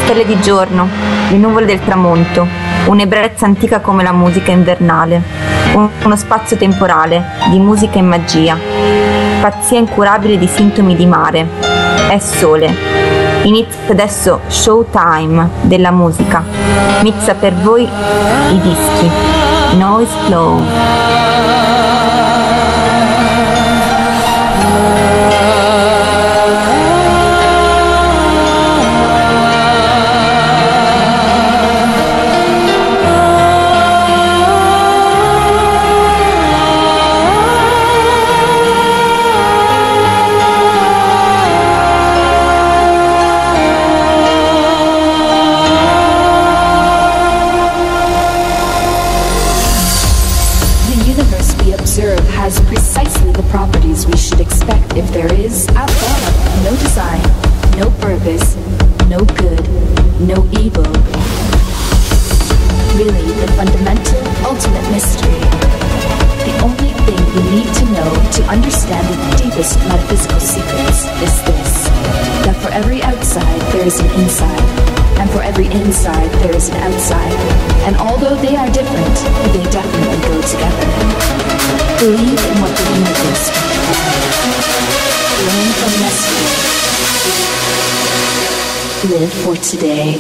Stelle di giorno, le nuvole del tramonto, un'ebbrezza antica come la musica invernale, uno spazio temporale di musica e magia, pazzia incurabile di sintomi di mare. È sole. Inizia adesso Showtime della musica. Mixa per voi i dischi. Noise Flow. Has precisely the properties we should expect if there is, at bottom, no design, no purpose, no good, no evil. Really, the fundamental, ultimate mystery. The only thing you need to know to understand the deepest metaphysical secrets is this: that for every outside there is an inside, and for every inside there is an outside. And although they are different, they definitely go together. Believe in what the universe provides. Learn from yesterday. Live for today.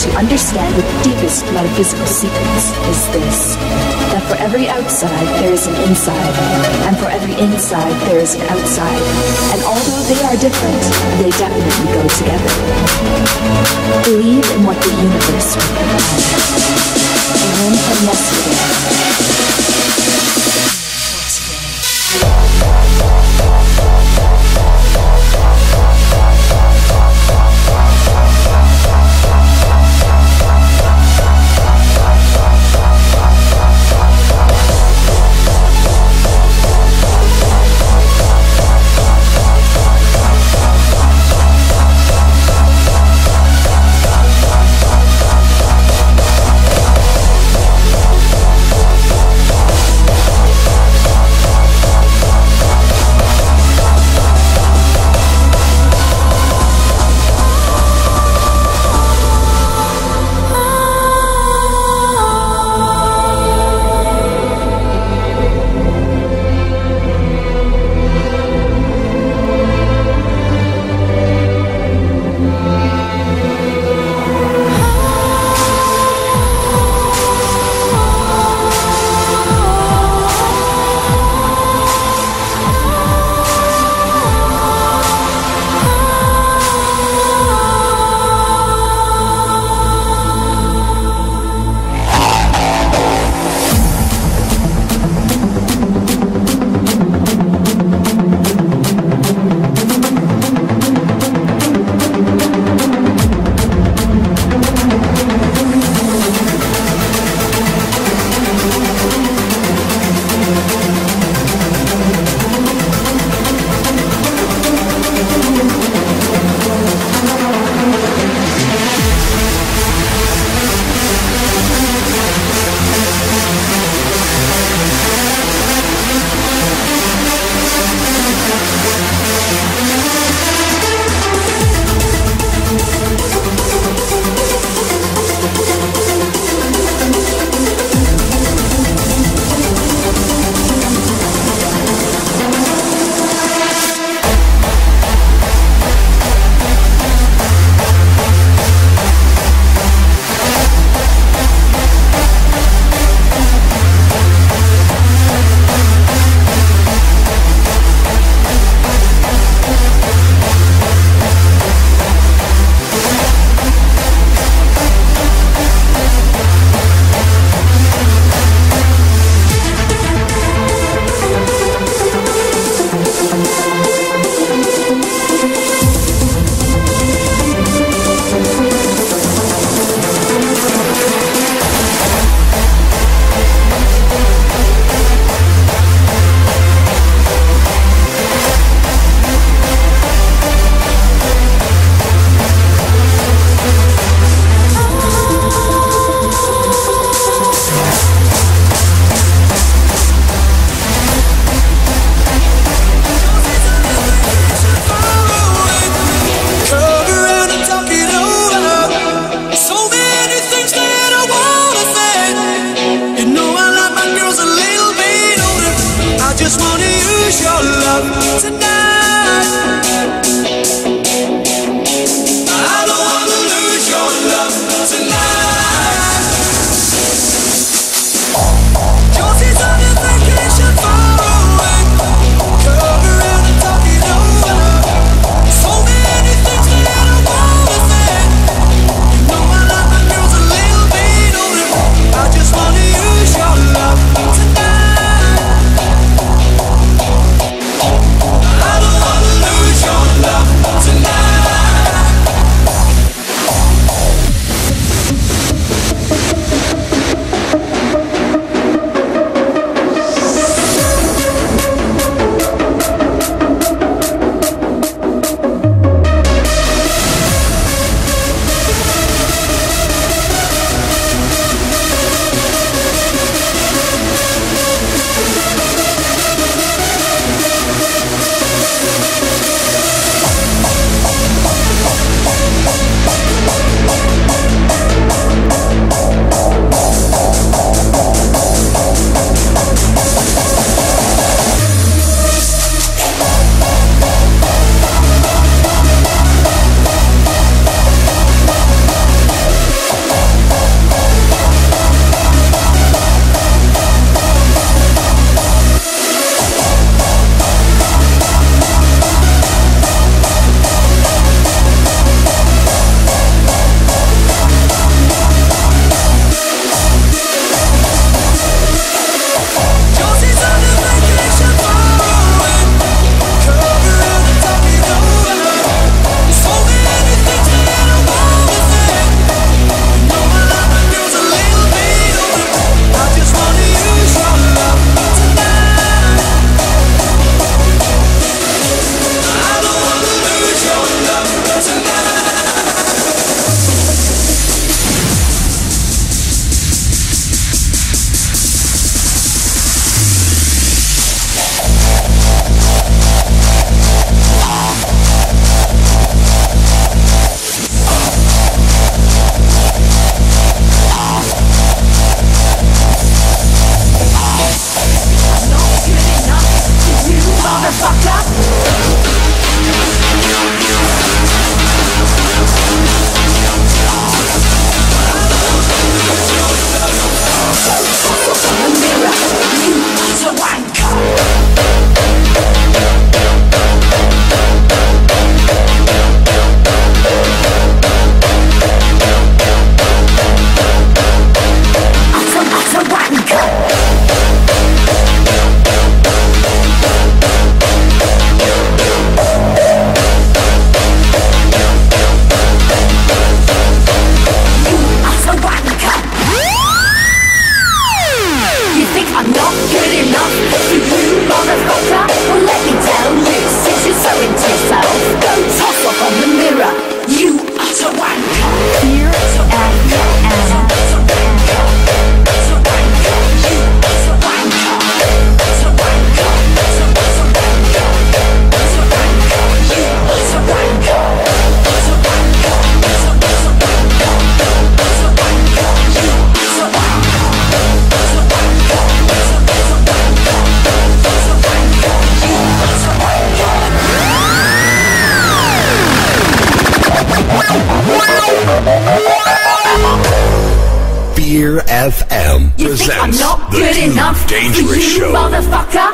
To understand the deepest metaphysical secrets is this: that for every outside there is an inside, and for every inside there is an outside. And although they are different, they definitely go together. Believe in what the universe will provide. Learn from yesterday. lose your love tonight. I don't wanna lose your love tonight. Josie's on a vacation far away. Come around and talk it over. So many things that I wanna say. You know I like my girls a little bit older. I just wanna use your love tonight. I don't wanna lose your love tonight. Beer FM You presents think I'm not the good Too enough Dangerous for you, Show. motherfucker?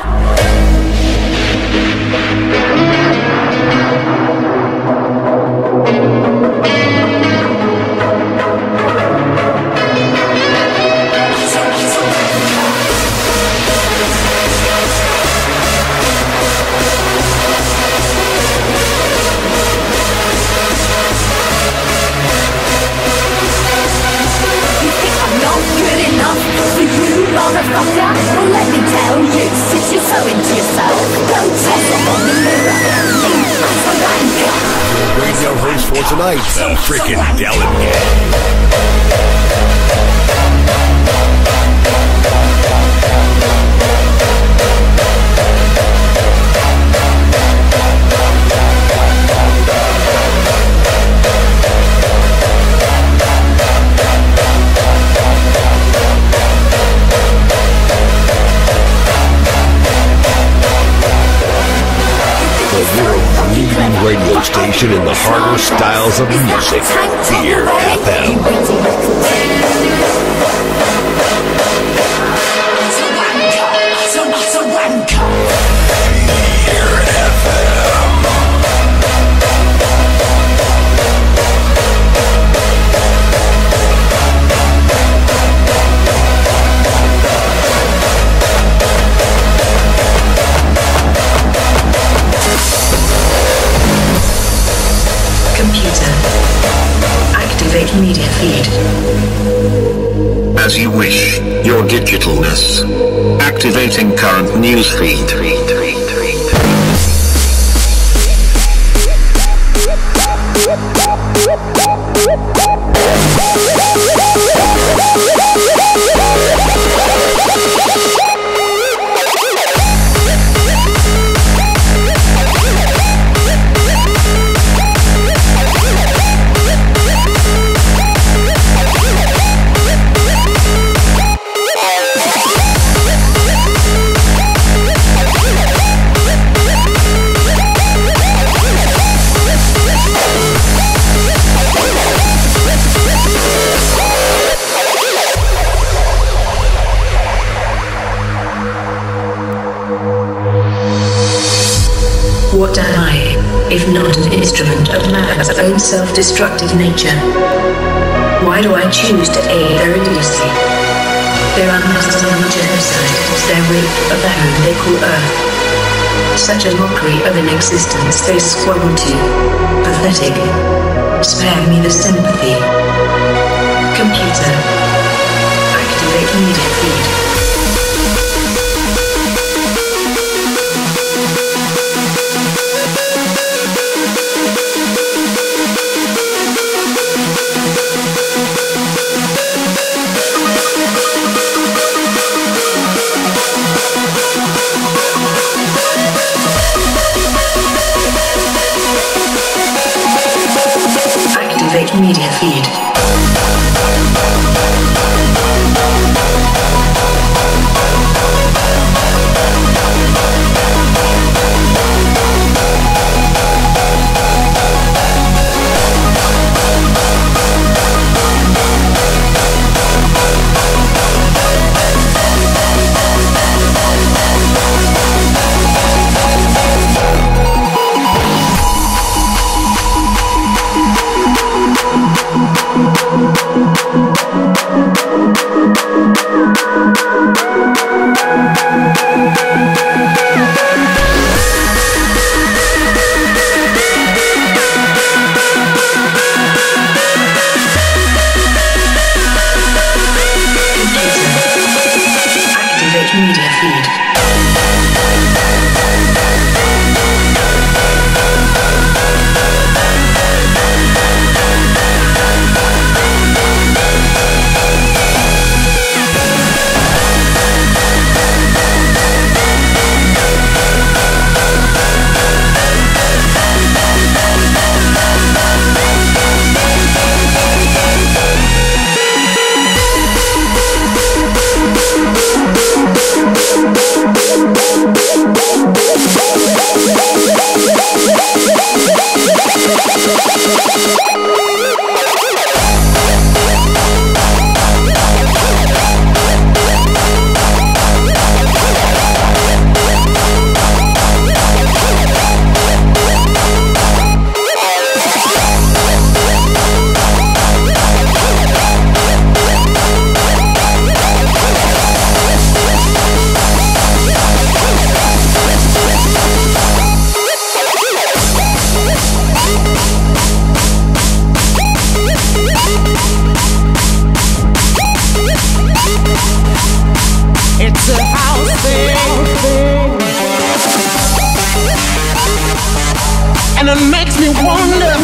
Motherfucker, well let me tell you, since you're so into yourself, don't toss up on the mirror. As a wanker. Radio host for tonight, the frickin' delegate. radio station in the harder styles of music. Fear FM. Computer, activate media feed. As you wish, your digitalness. Activating current news feed. What am I, if not an instrument of man's own self-destructive nature? Why do I choose to aid their idiocy? Their unnecessary genocide, their rape of the home they call Earth. Such a mockery of an existence they squabble to. Pathetic. Spare me the sympathy. Computer, activate media feed. Activate media feed. Media feed. It's a house thing, and it makes me wonder.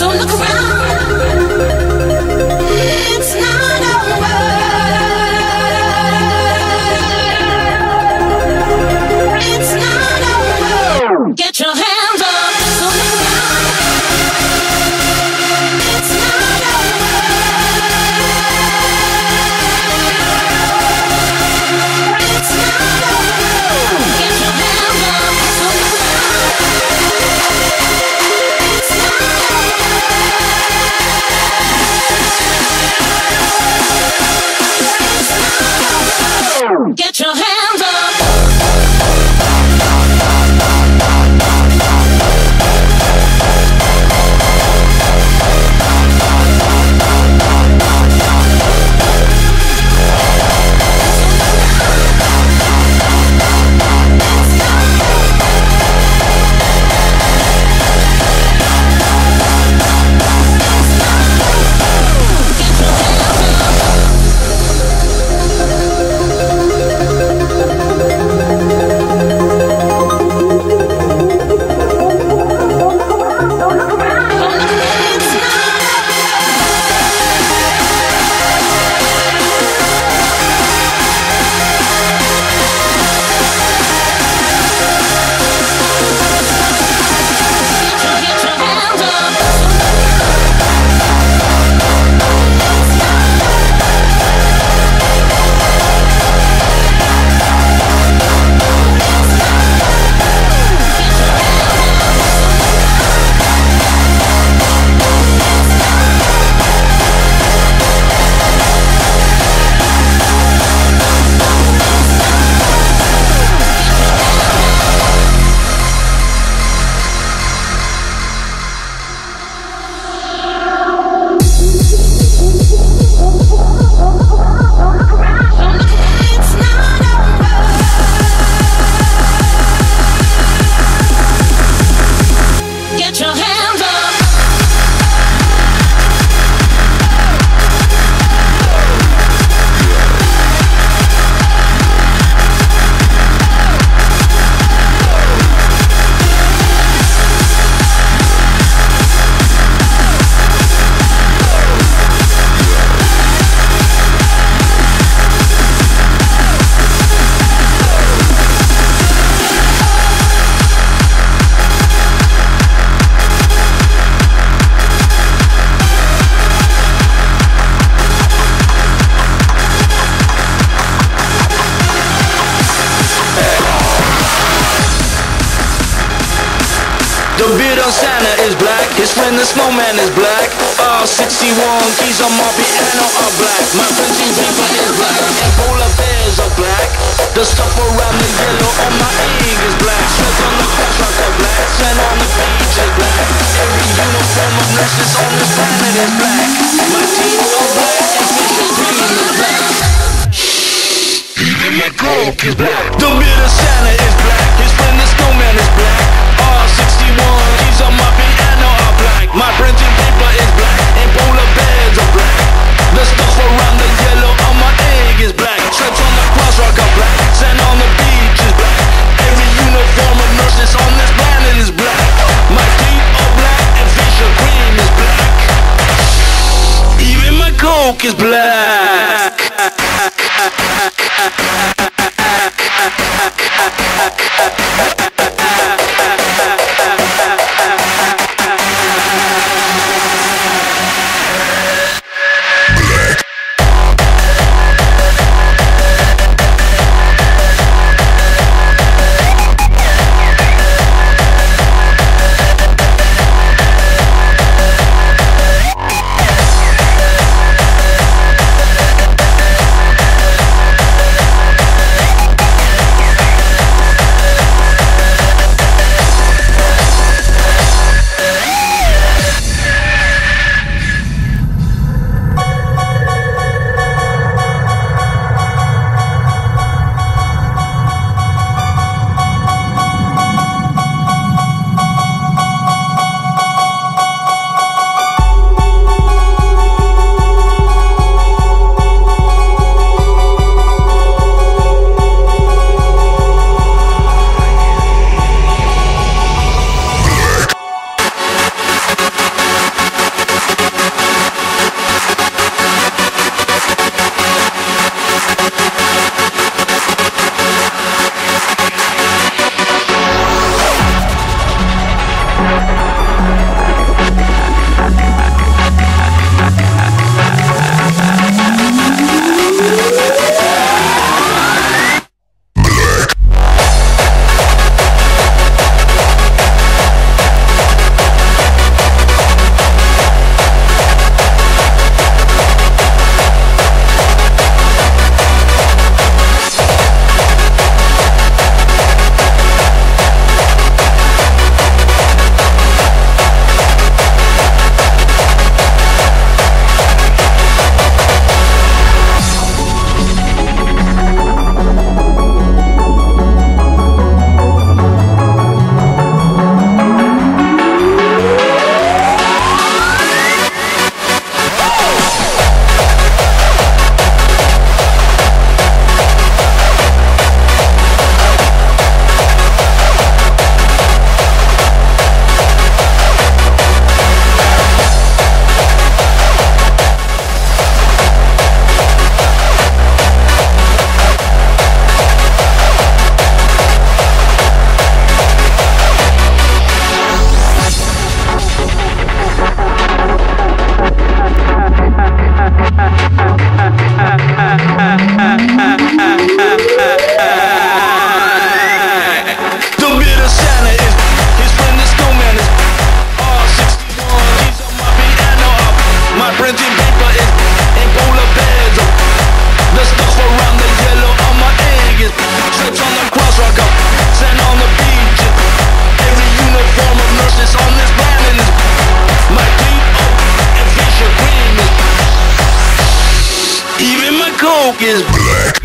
So look around. It's not over. It's not over. Get your hands up. So look around. It's not over. It's not over. Get your hands up. So look around. It's not over. Get your hands up. The beard on Santa is black, his friend the snowman is black. 61 keys on my piano are black. My printing paper is black, and polar bears are black. The stuff around the yellow on my ink is black. Sweat on the crosswalk are black, sand on the beach is black. Every uniform of nurses on this planet is black. My teeth are black, and facial cream is black. Even my coke is black. The beard of Santa is black, his friend the snowman is black. 61 keys on my piano are black. My printing paper is black, and polar bears are black. The stuff around the yellow on my egg is black. Sweats on the crosswalk are black, sand on the beach is black. Every uniform of nurses on this planet is black. My teeth are black, and facial cream is black. Even my coke is black. smoke is black.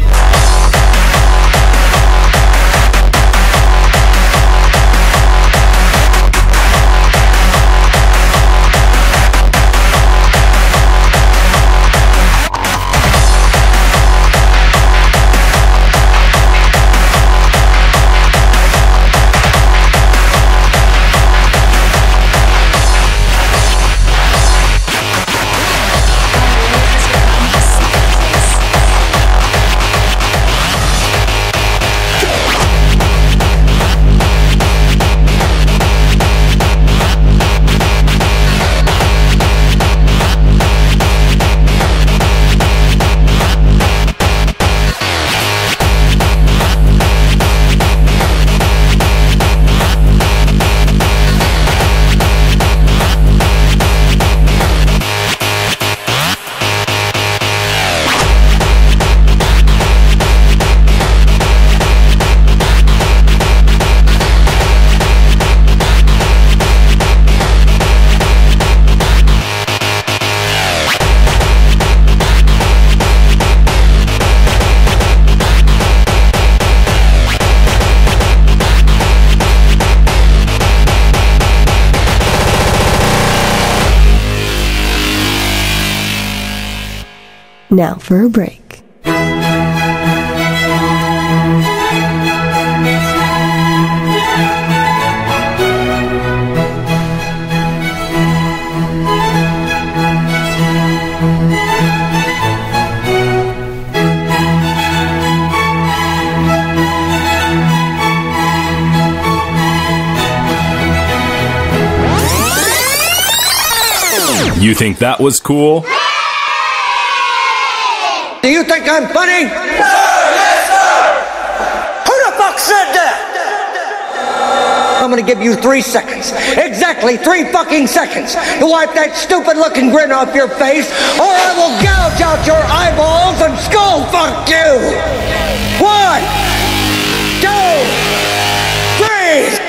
Now for a break. You think that was cool? Do you think I'm funny? Sir, yes, sir! Who the fuck said that? I'm gonna give you 3 seconds. Exactly 3 fucking seconds to wipe that stupid looking grin off your face, or I will gouge out your eyeballs and skull fuck you! 1, 2, 3!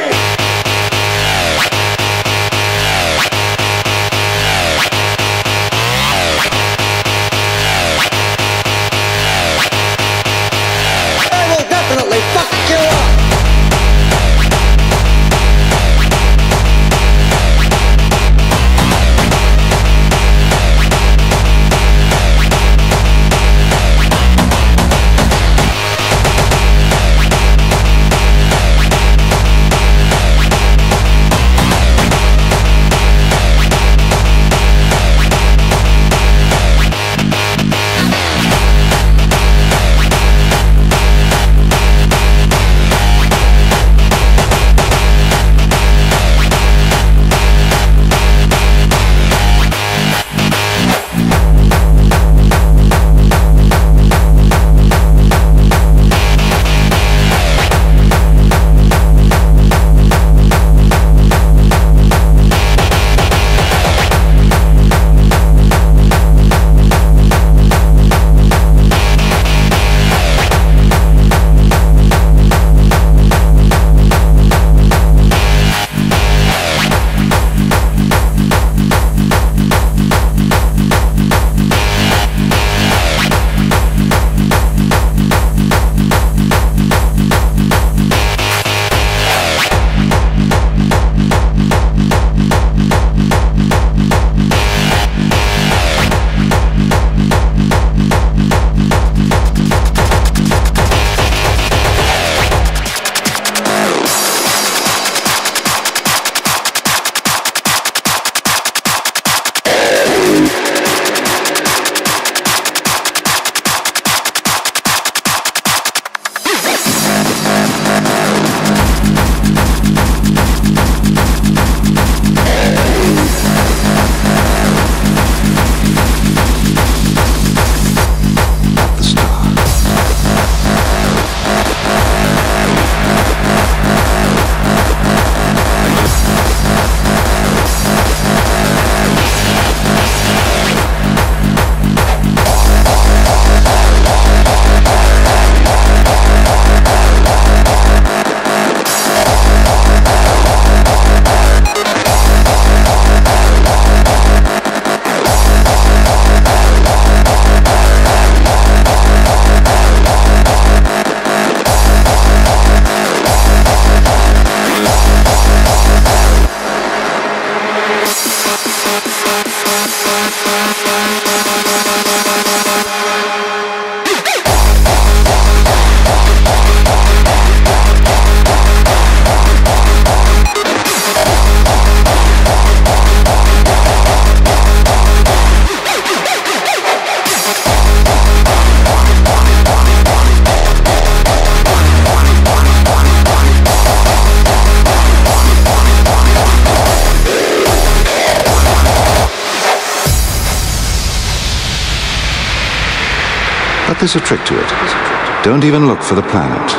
But there's a trick to it. Don't even look for the planet.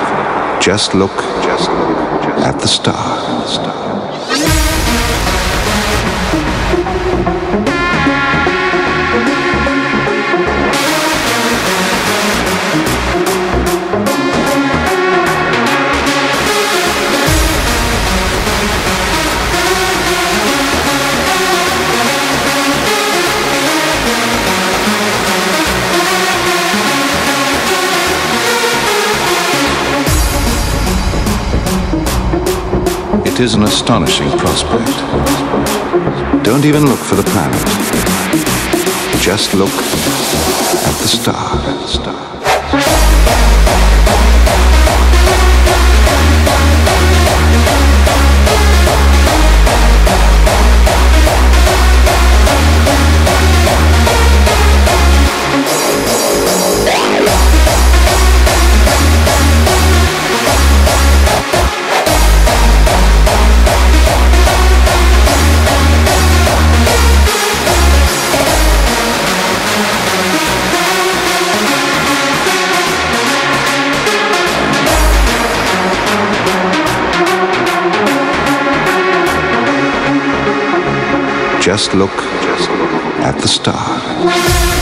Just look at the star. It is an astonishing prospect. Don't even look for the planet. Just look at the star. Just look at the star.